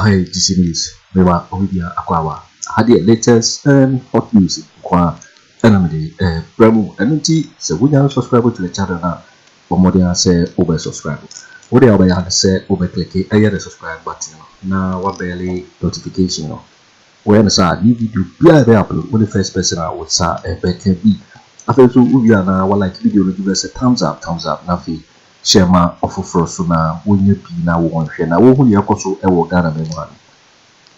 Hey, this is Mewa Ohidia Akwawa. Had the latest hot news kwa enamide Bremo NT so we are subscribe to the channel now. For more than say over subscribe. What they are say over click the subscribe button now one barely notification. When I new video be upload when the first person I would say better be. After so we are now like video give us a thumbs up nafi share my offer for so now when you be now one share now when you are so Ghana member.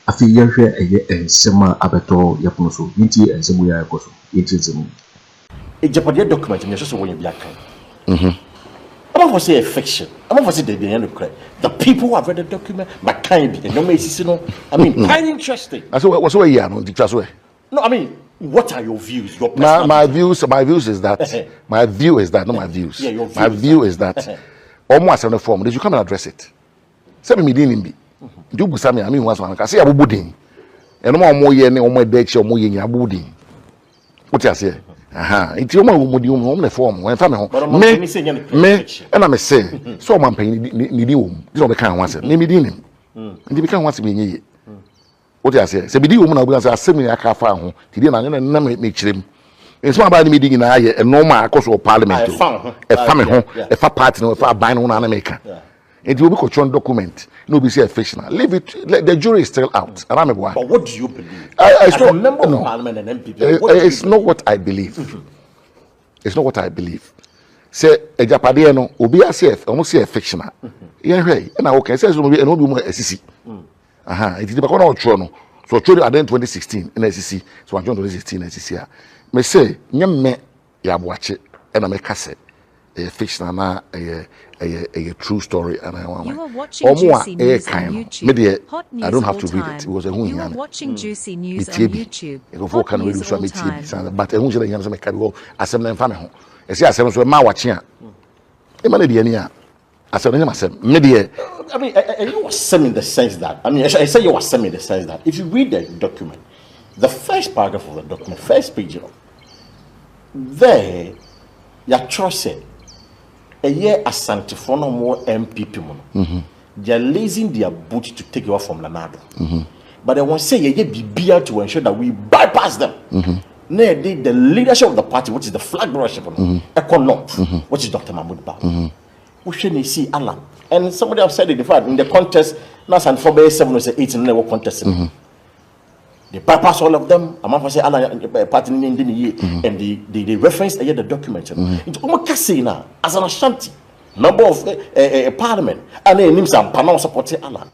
Afi yehwe eye ensema abeto yapono so nti ensemu ya yakoso yenti ensemu Agyapadie document me so won bi akan I'm not say a fiction. I'm not say the end of the people who have read the document but kind be no me no I mean quite interesting. So what's where you no dictate way? No, I mean what are your views? Your my views is that my view is that not my views. Yeah, your view my view is that almost in the form they should come and address it. Say me didn't be do bu Sammy I mean once man say abudin and no more ye ne o mo dechi o mo ye nya abudin what you say nti o ma wo modi o me form when fa me ho me na me say so man pan ni di wo this o be kan ho say me di nim nti be kan ho say me nye what you say be di wo na bu say asemi aka fa ho ti di na na me kirem nso ma ba ni me di na ye no ma akoso parliament e fa me ho e fa party no e fa ban no na me ka. It will be controlled document. No, be say a fictional. Leave it. The jury is still out. But what do you believe? As a member of Parliament and NPP, it's not what I believe. It's not what I believe. Say Agyapadie no, obi asef, almost say a fictional. Yeah, hey. And I okay. Says no be more SEC. It is because no true no. So true at 2016 in SEC. So I joined 2016 SEC. Me say nyam me ya boache and I make say a fictional na a true story and I want. You are watching Juicy News on YouTube. Hot news I don't have to all read it. It time. was a You are watching Juicy News on YouTube. Hot news all time. But I want to make a assembly and family. I say assembly so ma watching. E ma na di ani a assembly na asem. Me dey. I mean, you were saying in the sense that I say you were saying in the sense that if you read the document, the first paragraph of the document, first page, there, your choice said. A year Ashanti for no more NPP they are raising their boot to take over from Lanado. But they won't say ye be to ensure that we bypass them. The leadership of the party, which is the flag bearership, which is Dr. Mahmoud Ba. We shouldn't see Alan. And somebody have said it in fact in the contest, now and for 7 or 8 in the contest. They bypass all of them. I'm not saying Alan party and they reference the document. It's almost say now as an Ashanti member of a parliament and then names and panel supporting Alan.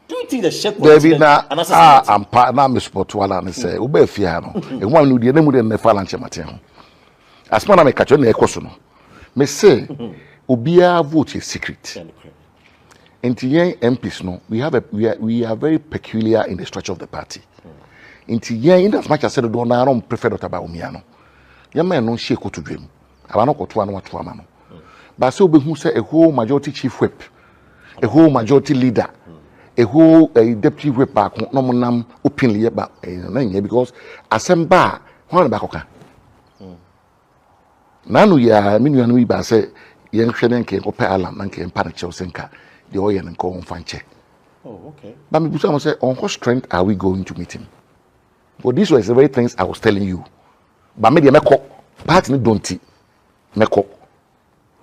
Do you think the shit David I'm partner me support Alan say ube fia no e ho anu de na mu de na fa lanche mate ho as man na me catch na ekoso no me say obia vote is secret. Into young MPs no we are very peculiar in the structure of the party. Into in as much as said do na no prefer Dr. Bawumia no ya man no share ko to dwem aba no koto anu wato ama no ba say obehu say a whole majority chief whip a whole majority leader a whole deputy whip back no monam openly ba na nya because asemba ho na ba koka nanu ya minu anu ba say yen hwede nke ko pe alam na nke mpa na chew senka the oil and ko fanche. Oh, okay. But me busa say on what strength are we going to meet him? But these were the very things I was telling you. But me dey meko part ni don't meko.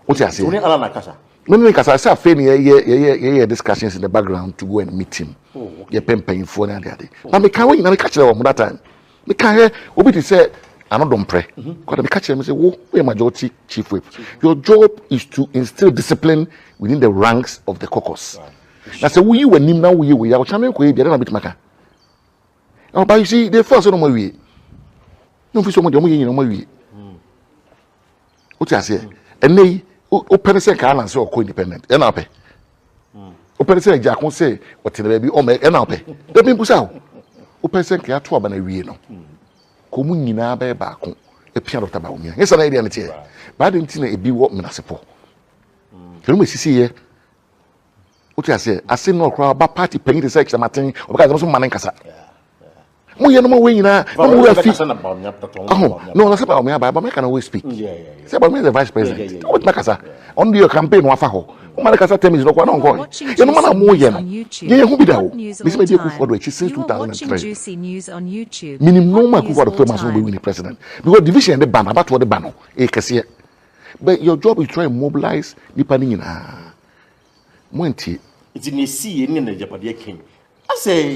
What you say? Only Alan Akasa. No, because I say fair yeah discussions in the background to go and meet him. Oh, okay. Yeah, pen phone and that. But me can wait na me catch them that time. Me can hear obi to say I no don pray. Because me catch them say wo we majority chief whip. Your job is to instill discipline within the ranks of the caucus. Now say we when him now we ya channel ko e bia na bit maka. Oh, but you see, they first no more we. No fi so mo de mo yin no more we. What you say? And they open say can answer or co-independent. E na pe. Open say Agyarko say what the baby o me e na pe. Dey be busa. Open say can ato aba na wie no. Ko mu nyina ba ba ko e pia Dr. Bawumia. Yesa na ide na tie. Ba de nti na e bi wo menasepo. Kero me sisi ye. What you say? I say no crowd ba party paying the section matin because so man nkasa. Mo ye no mo we nyina no mo we fi no na say Bawumia ba make can always speak say Bawumia is the vice president what makasa on your campaign wa fa ho Malakasa tell me is not one ongoing. You know, man, more yen. Yeah, who be that? This may be Akufo Addo since 2003. News on YouTube. Minimum no Akufo Addo must be winning president because division the ban about what the ban. But your job is try to mobilize the panini. Monty. It's in a sea in the Agyapadie king. I say,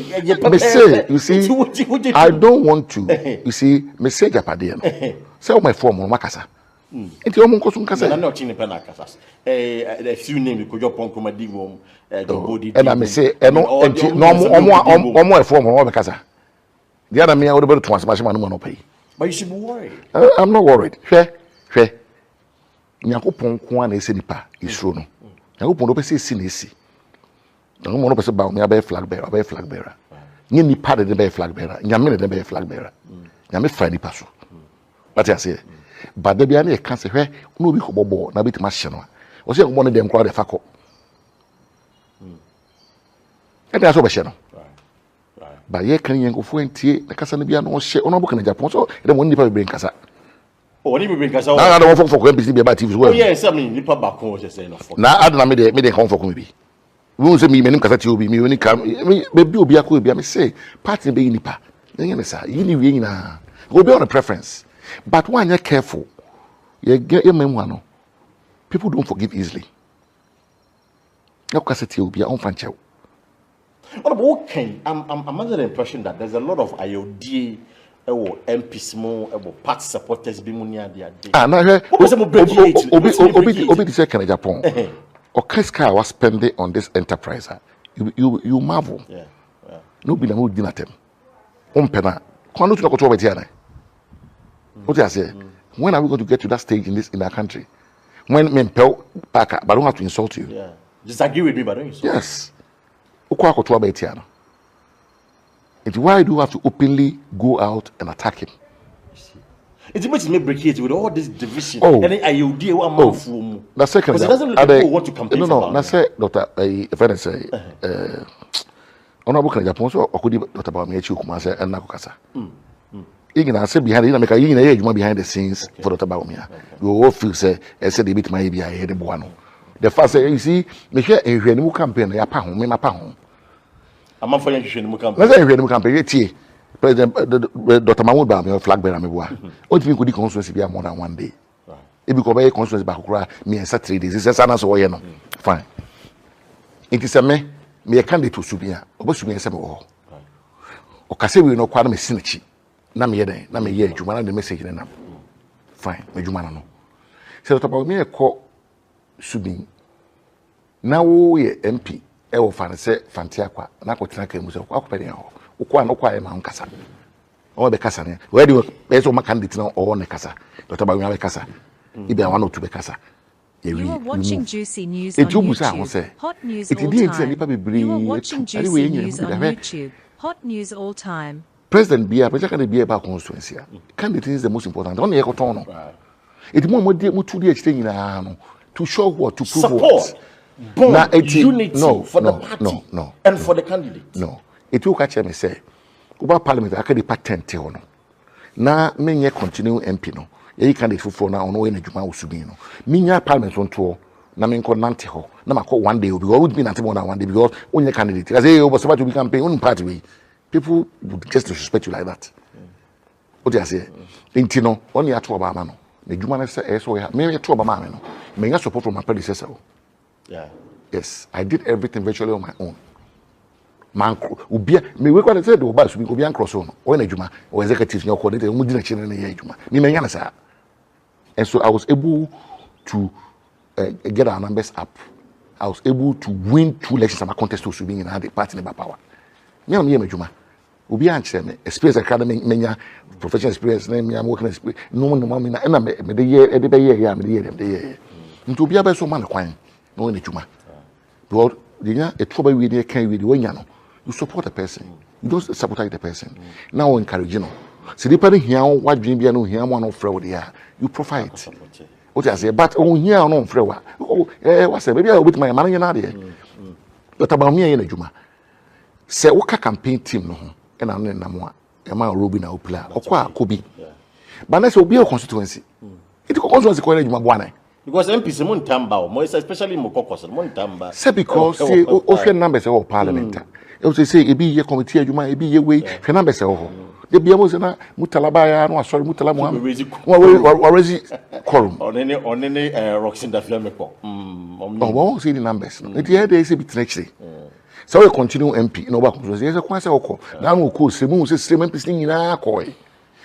you see, I don't want to. You see, me say Agyapadie. Say my form on Makasa. Into your Monko Kasa. I'm not in the Penacasas. A few names Kojo Kyeremanteng, the body. And I may say, no more form on Makasa. The other me, I would be able to transmission money pay. But you should be worried. I'm not worried. Fair. Nyakopon ko an ese nipa isuro no. Nyakopon do pese esi na esi. No mo no pese Bawumia be flag bearer. Nye nipa de be flag bearer. Nyame de be flag bearer. Nyame fra nipa so. What I say? But de bia na e kan se hwe no bi ko bobo na betima hye no. O se ko no dem kwa de fakọ. E da so be hye no. Ba ye kan yen ko fu entie na kasa na bia no hye ono bo kan Agyapong so de mo nipa be nkasa. Oh, ni be kasa. Na I don't for NPC be about TV well. Oh yes, I mean nipa ba kon just say no for. Na adna me de come for me. We say me nim kasa ti obi me oni kam me be obi akọ obi me say party be nipa. Yen me say you ni we nyina. Go be on a preference. But when you're careful, you get your memoir. People don't forgive easily. You kasa ti obi on fanche. What about Ken? I'm under the impression that there's a lot of IOD MPs more party supporters be money at their day. Na obi say Ken Agyapong. Or Kreska was spending on this enterprise. You marvel. Yeah. No be na mo dinner them. Pena. Kwanu to go to here. What I say? When are we going to get to that stage in our country? When men pel back, but I don't have to insult you. Yeah. Just agree with me, but don't insult. Yes. It's why do you have to openly go out and attack him? It's much me break it with all this division. Oh. And then IOD one man from. That's second. Because it doesn't look like people want to campaign. No. That's it, Doctor. If I say, Honorable Kennedy Agyapong, so Okudi Doctor Bawumia Chukuma say, and Nakukasa. You can say behind it, make a year behind the scenes for Doctor Bawumia. You all feel say, I said the bit my be I head the buano. The first say, you see, me share a new campaign, ya pa home, me ma pa home. I'm not for you to campaign. Let's say a campaign. President Dr. Mahmoud Bawumia flag bearer me boa. What you could the constituency be more than one day. It be cover constituency back me and 3 days. It's a sana so no. Fine. It is a me a candidate to Subia. Obo Subia se mo. O kase we no kwa na me sinichi. Na me yeden, na me ye adwuma na the message na. Fine, me adwuma na no. Se Dr. Bawumia ko Subin. Na wo ye MP e wo fan se fantia kwa na ko tena kan mu se kwa pede ho. Ukwa no kwa e ma nkasa. O be kasa ne. We dey be so ma candidate na o ne kasa. Dr. Bawumia be kasa. Ibe one or two be kasa. You are watching Juicy News on YouTube. Hot news all time. You are watching Juicy News on YouTube. Hot news all time. President Bia, President Bia about constituency. Candidate is the most important. Don't you know? It's more to the extent to show what to prove support. Bond, unity for the party and for the candidate. No. It will catch me say, Uba Parliament, I can patent on. Now, me continue MP no. Ye candidate for now no any juma usubi no. Minya Parliament on tour. Na me nko nante ho. Na mako one day because would be nante more than one day because only candidate. I say you was about to be campaign on party way. People would just disrespect you like that. What do I say? Inti no only at Obama no. The juma na say so ya. Me to Obama no. Me got support from my predecessor. Yeah. Yes, I did everything virtually on my own. Man, ubia me we kwale say the oba subi obi an cross on. O na juma, o executive no coordinator, mu di na chine na ye juma. Me menya na sa. And so I was able to get our numbers up. I was able to win 2 elections and contest to being in the party in power. Me on me juma. Obi an chere me experience academy menya professional experience na me am working experience. No me na me de year e de be year ya me de year dem de year. Nti obi abeso man kwan no na juma. Because a trouble with the can with the you support a person, you don't sabotage the person. Now encourage you know. See, depending here on what dream you know here one of fraud here, you profit. What I say, but on here on fraud. Oh, what's that? Maybe I'll with my money in there. But about me in a juma. Say, what campaign team no, and I'm in Namwa, am I Robin or Pla or Kwa Kobi? But that's will be a constituency. It constituency called Juma. Because MPs mon tamba, most especially Mokokos, mon tamba. Say because say ocean numbers of parliament. It say it be a committee, you might be a way, for numbers of. The Biamosana, Mutalabaya, no, sorry, Mutalamu, already quorum. On any rocks in the Flamenco. Won't see the numbers. It had a bit next day. So we continue MP, no back was a quite oko. Now we could say, Moon says, MP in our coy.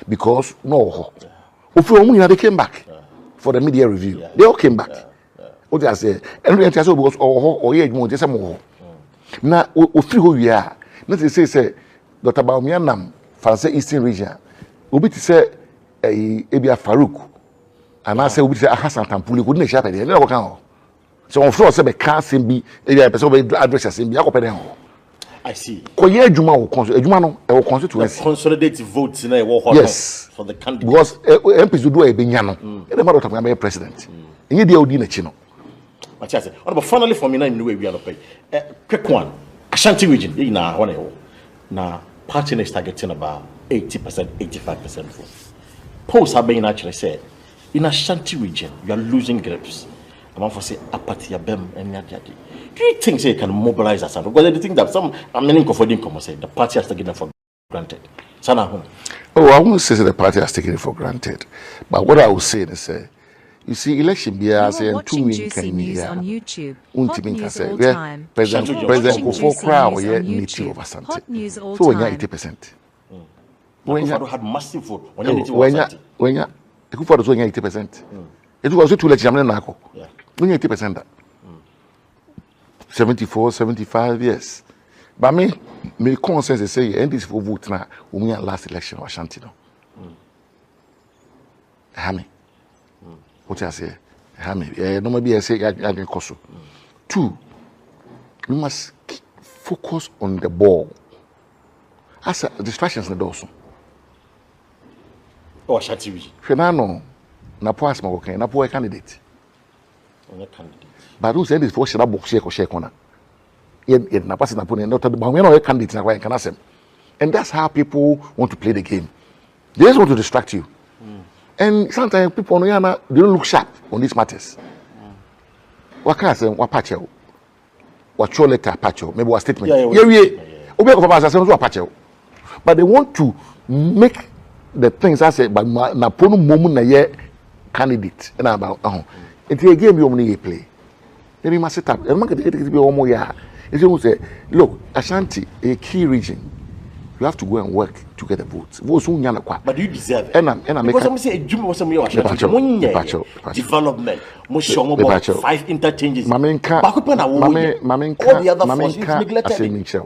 Because no. They came back for the media review. They all came back. What I say, and we was or yet more, just more. Now, we free who we are. Not to say, Dr. Bawumia Nam. France Eastern region. Obi to say Ebia Farouk. And I say Obi to say Hassan Tampuli couldn't share it. Never can. So on floor say can't be a person address as in Biaco. I see. Koye Juma will constituency. Consolidate votes in a war. Yes. For the candidate. Because MPs do a Binyano. And the matter of my president. And you deal with Chino. But finally for me, I know we are not pay. Quick one. Ashanti region. Now. Party is targeting about 80%, 85% vote. Polls have been actually said in Ashanti region, you are losing grips. I'm going to say apathy, bem, and yadi. Do you think they can mobilize Ashanti? Because they think that some many confiding come say the party has taken it for granted. Oh, I won't say the party has taken it for granted, but what I will say is you see, election be as a 2 week on YouTube. President Akufo crowd here native of Ashanti. So when you 80%. When you had massive vote, when you Akufo was 80%. It was also 2 elections nako. When you 80%. 74, 75 years. But me consensus say end this for vote now. We last election of Ashanti no. Hami. What I say, no maybe I say Agyapadie. 2, we must focus on the ball. As distractions in the doors. Oh, Ashanti. Fenano, na pass my work, na poor candidate. But who said this for share box share corner? Yet na pass na put not the Bawumia candidate na why can ask them. And that's how people want to play the game. They just want to distract you. And sometimes people they don't look sharp on these matters. What can I say? What patch? What your letter patch? Maybe what statement? But they want to make the things I say. But na ponu moment na ye candidate and about until a game you only play. Then you must set up. And market it be one more year. If you say, look, Ashanti, a key region. You have to go and work to get the votes. But you deserve it. And because I'm saying, development, 5 interchanges. All the other forces neglected.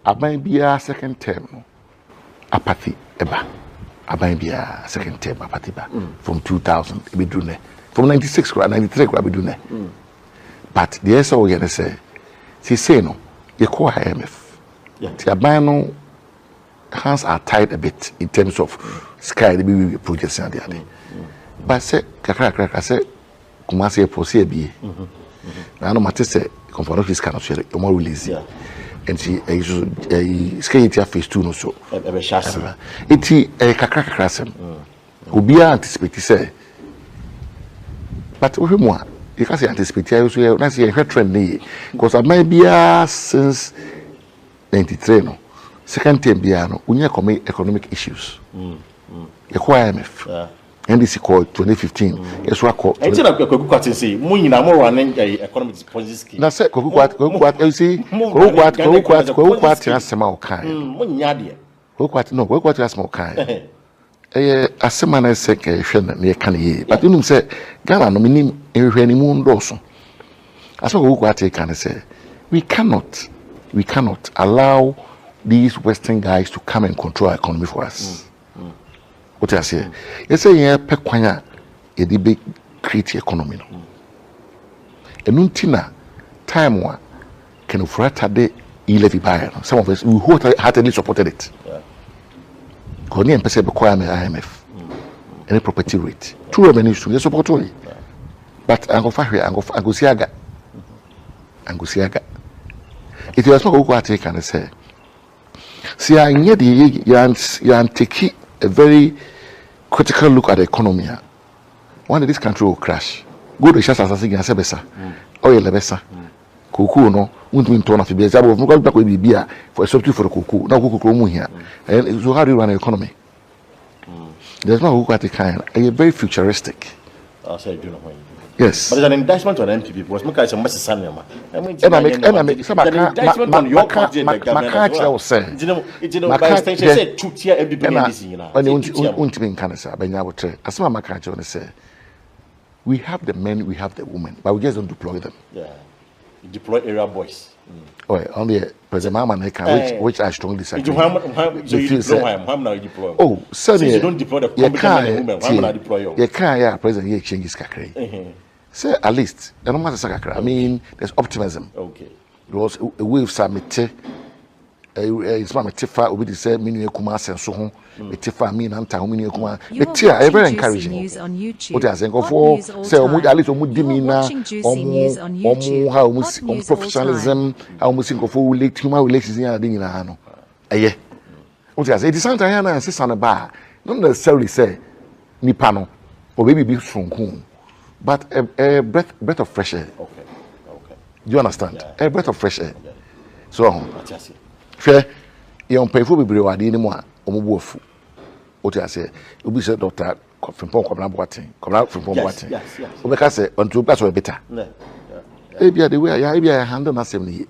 I might be a second term. Apathy, eba. I might be a second term. Apathy, from 2000. From 96, 93, but the SO again say, she say no. You call IMF. Yeah. Hands are tied a bit in terms of sky the baby projects and the other. But say kakra say kumase proceed be. Na no matter say conform this kind of share you more release. And she sky it phase 2 no so. Eti kakra sem. Obi anticipate say. But we more you can say anticipate you na say trend ni because I might be since 93 no. Second term biano, we need economic issues. The IMF. NDC called 2015. Yes, we called. I tell you, Kweku say, "Money na more running economic policy scheme." That's it. Kweku, you see, Kweku asema okai. Money yadi. Kweku asema okai. Asema na say ke hwe na kan ye. But you know say Ghana no minim ehwe ni mu ndoso. Asema Kweku can say, we cannot allow these Western guys to come and control our economy for us. What I say? You say yeah, pekwanya, a big create economy no. Enuntina time one Ken Ofori Atta de levy buy. Some of us we wholeheartedly supported it. Koni empese be kwame IMF. Any property rate. Two revenue streams they support only. But Angosiaga. It was not Kweku Atta can say. See, I need the take a very critical look at the economy. One day this country will crash. go to Shasta Sassi and Sebesa. Oh, yeah, Lebesa. Cuckoo, no, won't win torn of the beers. I will go back with the beer for a substitute for the cuckoo. No cuckoo here. And so, how do you run an economy? There's no who at the kind. You're very futuristic. I'll say, you know. Yes. But it's an indictment on NPP because Muka is a message. And I make some indictment on your party. My country was saying, you know, by extension, said 2 tier NPP. When you won't be in Canada, but now as my country want to say, we have the men, we have the women, but we just don't deploy them. Yeah. You deploy area boys. Oh, only President Mama, which I strongly disagree. So you deploy him. How now you deploy him? Oh, certainly. You don't deploy the competent women. How now deploy you? You can't, yeah, President, you changes kakri. Say at least, I don't matter sakra. I mean, there's optimism. Okay. It was a way of submit. It's my tifa. We say mini kuma senso ho. Tifa me na nta mini kuma. Tia very encouraging. What I say go for say at least omu di me na omu how omu professionalism how omu go for human relations in adin na no. Eye. What I say it is something I na say sana ba. Not necessarily say nipa no or maybe be strong. But a breath of fresh air. Okay. Do you understand? Yeah. A breath of fresh air. So, fair. You pay for be ready anymore. Omubuofu. What I say, you be said Dr. Kwabena Agyapong. Yes. Obeka say on to pass better. Maybe the way I handle na assembly.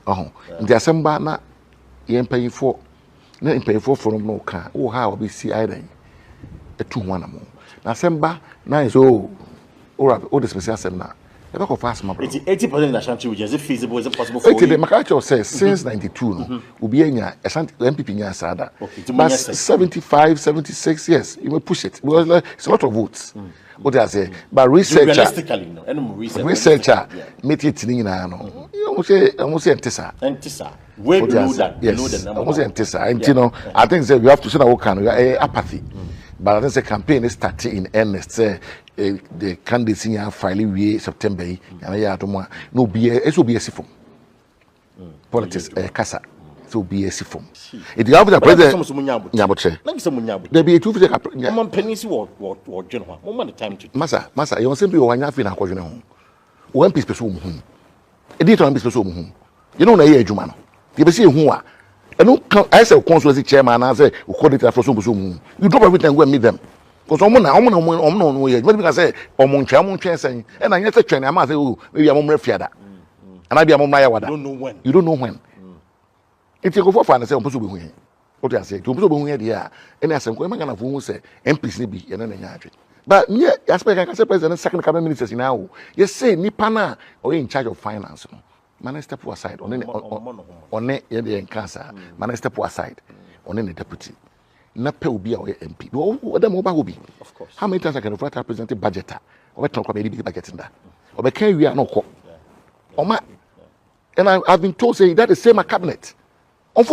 The assembly na you pay for. Na pay for from no car. Oh, how we see either. A 2-1 more. Na assembly na is all the special seminar. The back of fast, my brother. 80% in Ashanti region. Is it feasible? Is it possible for you? The Makacho says since 92, will be in Ashanti NPP in Sada. But 75, 76, yes, you may push it. Because it's a lot of votes. What I say, but realistically, researcher, meet it in no. You almost say Entisa. Way below that. Yes, almost Entisa. And you know, I think you have to say that kind of apathy. But I think the campaign is starting in earnest. The candidates in filing September, and no BS form. Politics, Casa. So BS form. If you have the president, there be a 2 pennies or general. Moment time to Massa, you want simply one half in a question home. One piece person home. A detail on piece person home. You know, a Jumano. You see who are. I say, consulate chairman, I say, we call it a person. You drop everything and go and meet them. Because I'm not way. But because I say, I'm saying, and I just train, I must say, oh, maybe I'm more fiada. And I be a mumma. You don't know when. If you go for fun, I say, I'm supposed to be what I say, to be here, and I say, I'm going to say, MPs be and then but yeah, I say, President, second cabinet ministers now, you say, Nipana, or in charge of finance. Man, step aside on the cancer. Man, step aside on any deputy. Nape will be our MP. What the mobile will be? Of course. How many times I can refer to represent a budgeter? Or talk about maybe budget in that? Or can we are not called? And I've been told saying that the same cabinet. I'm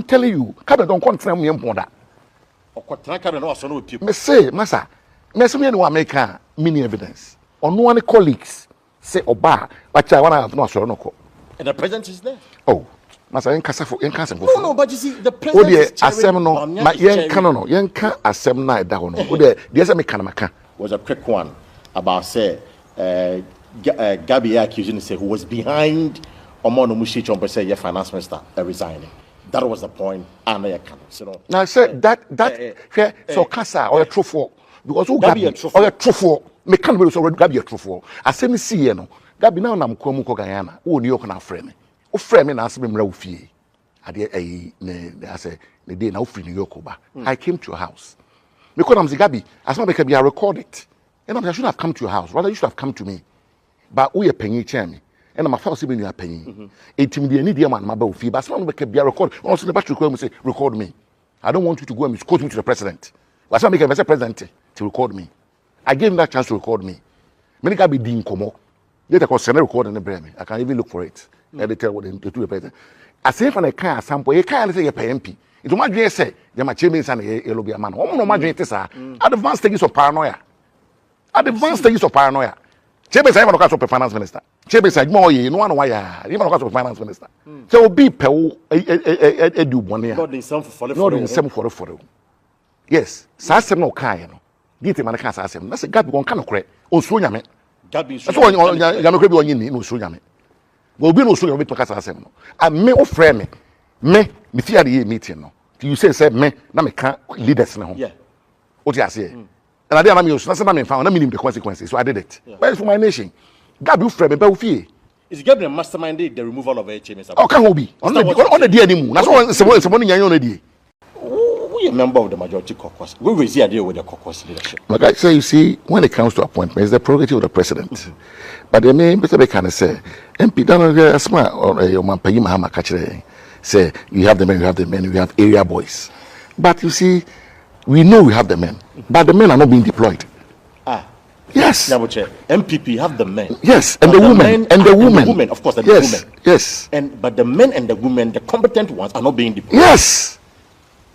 telling you, cabinet don't confirm me on that. Me say, Massa, me say me no American mini evidence. On no one colleagues say Oba, but I want to have no sure no. And the president is there. Oh, Master, in Casa for no, but you see, the president was a quick one about say Gabi accusing say who was behind Omono Mushichombe say your finance minister resigning. That was the point. Now I said that so Casa or a true for because who Gabi or a true for. Me can't be so Gabi a true for. I say me see no. Gabi now nam kwa muko Guyana. Who New York na friend me. O friend me na ask me mra ofie. Ade I say the day na ofie New York ba. I came to your house. Because I'm Gabi, as my be I record it. And I should have come to your house. Rather you should have come to me. But we a penny chair me. And I'm a first even you are penny. 18 million need man my ofie. But some be I record. Also the battery record me say record me. I don't want you to go and misquote me to the president. But some make a president to record me. I gave him that chance to record me. Many can be doing komo. Later, I can record in the brain. I can even look for it. And they tell what they do the president. I say for a car sample, you can't say a MP. It's my dream say, they might change and a lobby man. Oh, no, my dream is advanced stages of paranoia. Advanced stages of paranoia. Chebe say, I'm not a finance minister. Chebe say, more, you know, why you're not a finance minister. So be pew do one year. Not in some for yes, Sassam no Kayano. Get man can say na say Gabi won kan okre o so nyame Gabi so nyame kre bi onyi ni no so nyame go bi no so nyame to ka say asem no a me o frɛ me fear the meeting no you say me na me can leaders na ho yeah what you say and I dey na me so na say na me found na me the consequences so I did it but for my nation Gabi o frɛ me ba o fie is Gabi the mastermind the removal of HMS o kan obi on the dey animu na so some nyan on dey we a member of the majority caucus. We will see a deal with the caucus leadership. Like I say, you see, when it comes to appointments, it's the prerogative of the president. But the main better can say, MP don't smart or your man pay Mahama catcher. Say you have the men, you have area boys. But you see, we know we have the men, but the men are not being deployed. Yes. MPP have the men. Yes, and the women, and the women, of course, and the women. Yes. But the men and the women, the competent ones, are not being deployed. Yes.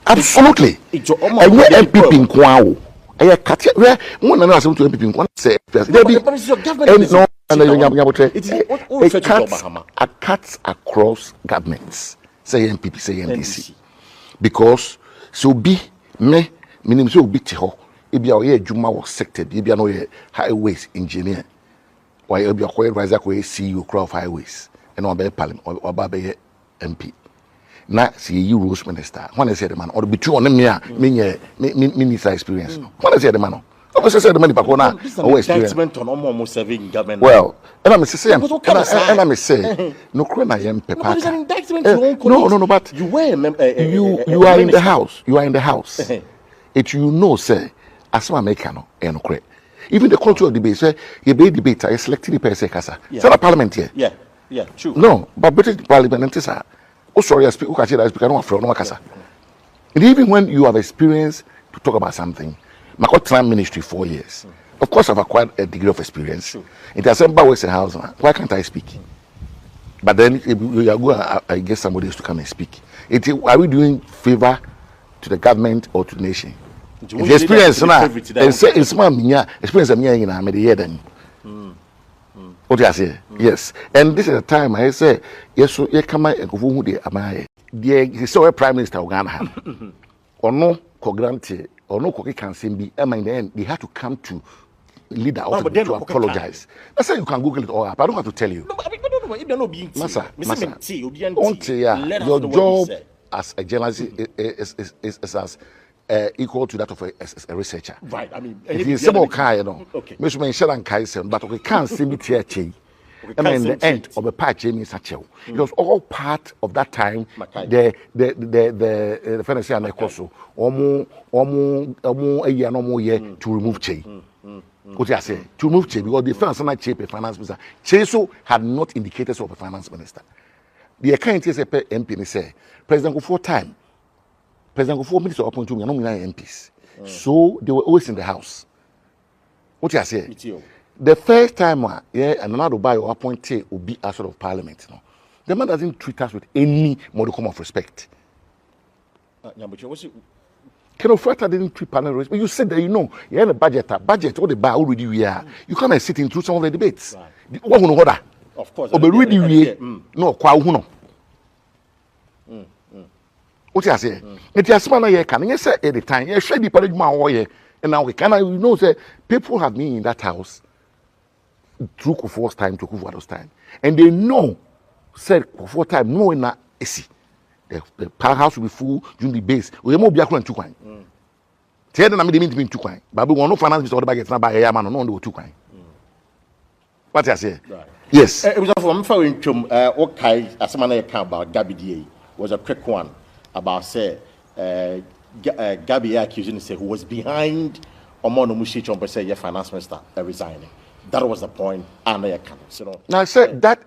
Absolutely. And where MPP in Kwao, I cut it. Where one and another to MPP in Kwao say, there be a cuts across governments. Say MPP, say NDC, because so be me, meaning so be tiho. If you are Juma was sected, if you are no highways engineer, or if you are quite riser, CEO crowd highways, and or be parliament or be MP. Na see you rules minister when I say the man or be true on me minister experience when I say the man I say the man people na experience on almost serving government well and I say and I say no crown I am pepper no but you were you are in the house it you know say as one make no and no even the culture of debate say you be debate I selected the person kasa say the parliament here yeah true no but British parliament is oh, sorry, I speak. I don't have and even when you have experience to talk about something, my time ministry 4 years. Of course, I've acquired a degree of experience. It has some Western house. Why can't I speak? But then you are going, I guess somebody has to come and speak. Are we doing favor to the government or to the nation? The experience now, it's my experience. I'm the what I say? Yes. And this is the time I say, yes, so you come and go who they am. The so Prime Minister of Ghana or no co-grantee or no cookie can be in the end, they have to come to leader to apologize. I say you can Google it all up. I don't have to tell you. No, if you're not being your job as a journalist is as equal to that of a researcher. Right. I mean, if you say okay. Maybe but we can't see me here. And in the end of the patch, it was all part of that time. The financial and Koso, a year no more year to remove Che. What I say to remove Che because the finance and Che finance minister. Cheso had not indicated of a finance minister. The account is a MP say President Akufo time. President Akufo minister appoint to me, no MPs. So they were always in the house. What I say? The first time, and another buy or appointee will be a sort of parliament. No, the man doesn't treat us with any modicum of respect. Ken Ofori Atta didn't treat parliament with respect. You said that you had a budget, all the bar already we are. You come and sit in through some of the debates. What will order? Of course. Already we no Kwaku Annan. What I say? It is man I can. You say at the time, you share the paradigm and now we can. Say people have been in that house. Through Kufuor's time to Kufuor's time, and they know, said Kufuor time, no, na esi. The powerhouse will be full during the base. We more be a crowd 2 coin. Tell them I mean to be 2 coin, but we want no finance or the baggage not by a man on the 2 coin. What I say? Right. Yes. It was from okay, as man account about Agyapadie was a quick one about say Gabi accusing say who was behind Omono Mushichon per se finance minister resigning. That was the point. And now I said that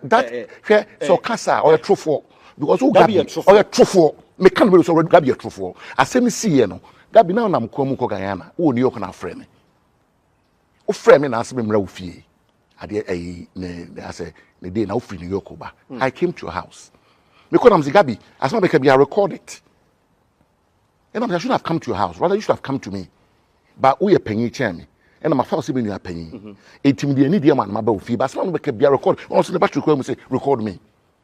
so Casa or a truthful because who Gabi or a truthful me can't be so Gabi a truthful. I say me see no Gabi now na mkomu ko Guyana who New York na frame me. O frame me na ask me mra fie. Ade I say the day na free New York ba. I came to your house. Because I'm Gabi as not because I record it. And I should have come to your house. Rather you should have come to me. But we are paying chairman. And I'm a first even you are paying. 18 million dear man, my bow fee, but someone can be a record. Also, the battery record say, record me.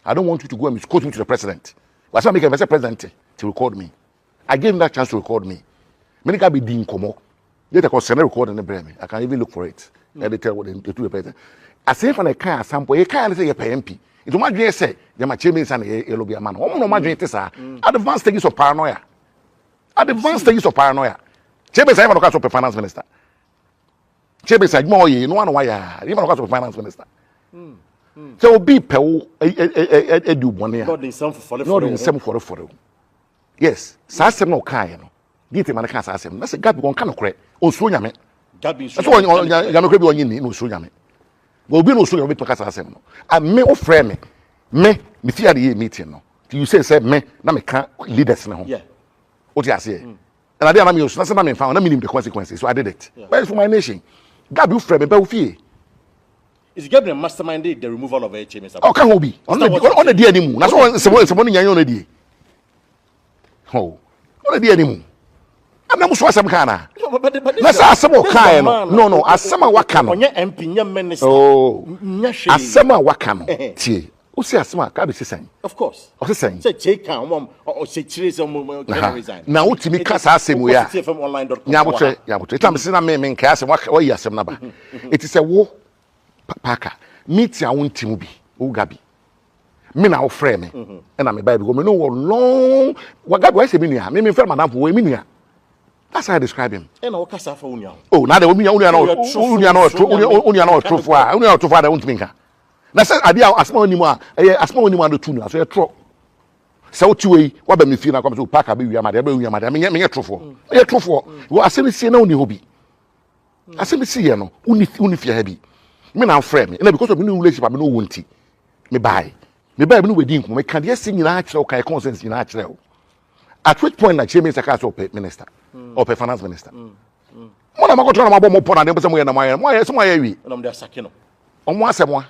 I don't want you to go and quote me to the president. But some make a vice president to record me. I gave him that chance to record me. Many can be Dean Komo. Yet I can send a recording in the brain. I can even look for it. And they tell what they do better. I say for a car sample, you can't say a MP. It's my dream say, you're my champions and a lobby man. Oh, no, my dream is advanced stages of paranoia. Advanced stages of paranoia. Champions I have a of finance minister. Champions like more, you know, why you have a finance minister. So be pell a do 1 year. God in some for the yes, Sassem no Kayano. Get him and I can't ask him. That's a gap one kind of credit. Oh, Sunyame. That's why Yamakrabi on you, no Sunyame. Will be no sooner with Macassa. I may offer me fear the meeting. No, you say, me, now me can't lead us now. Yeah. What you say? And I didn't know that's not found. I mean the consequences, so I did it. But for my nation, God, you frame me, fear. Is Gabriel masterminded the removal of HMS? Oh, can't be on the day anymore. That's why someone in your day. Oh, on the day anymore. I'm not sure some kind of. Let's ask some more kind. No, as some wakano. MP, minister. Oh, as some wakano. Tea. Who say as some can be saying? Of course. Of the same. Say, take on or say, trees on resign. Now, what to me, cast our same way. Yabutre, Tam Sina men cast and walk away as some number. It is a war. Paka, meet your own Timubi, Ugabi. Me now frame me, and I'm a baby woman. No long. What God was a minia, me friend, Madame Boakye. That's how I describe him. And I'll cast for Unia. Oh, now the only truth. Only to father won't think. That's a small anymore, a small anymore to tune. So a tro. So, two way, what me feel like to pack a baby, I mean, a truthful. A truthful. Well, I say, see, no hobby. I say, see, no, only if you're heavy. Me now frame me, and because of new relationship, I no want it. Me buy no wedding. Me can't just sing in actual kind of conscience in actual. At which point, I change a cast of minister or finance minister. What am I going to talk about more point than somewhere in my why? Somewhere we. And I'm there second. On one more.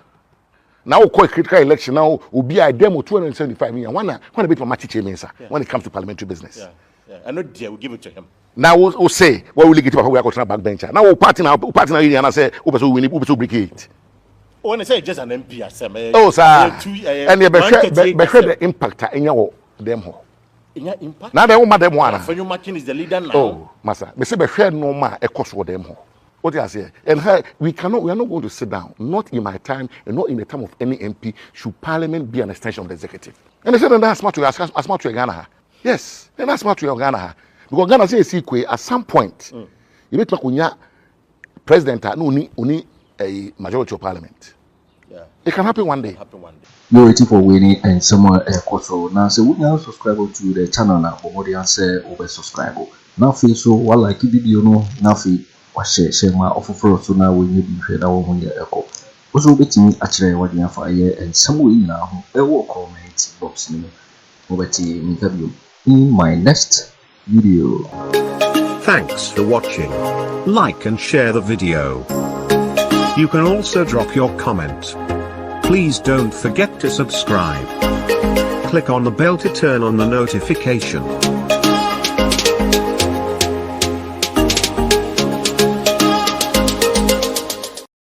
Now, quite critical election now will be a demo 275 million. One a bit of my teacher when it comes to parliamentary business. Yeah. I know dear, we'll give it to him. Now we'll say what will get we are going to backbencher. Now we'll partner and I say, we need to break it. When I say just an MP, I say, oh, sir, and the impact in your demo. In your impact? Now, the woman, them one. For you, Martin is the leader now. Oh, Master, me say, be fair no more a cost for them. What I say, and her, we are not going to sit down. Not in my time, and not in the time of any MP. Should Parliament be an extension of the executive? And I said, that's smart to as much to Ghana. Yes, and that's smart to Ghana. Because Ghana says at some point, you make Makunya president only a majority of parliament. Yeah. It can happen one day. You're waiting for winning and someone Akoto. Now, so we now subscribe to the channel now. But more than say over subscribe. Now, feel so what like video no. Now, feel what share my offer for so now we need to share our money. Echo. Also, betting actually what you have and somewhere now. I will comment box name over to interview in my next video. Thanks for watching. Like and share the video. You can also drop your comment. Please don't forget to subscribe. Click on the bell to turn on the notification.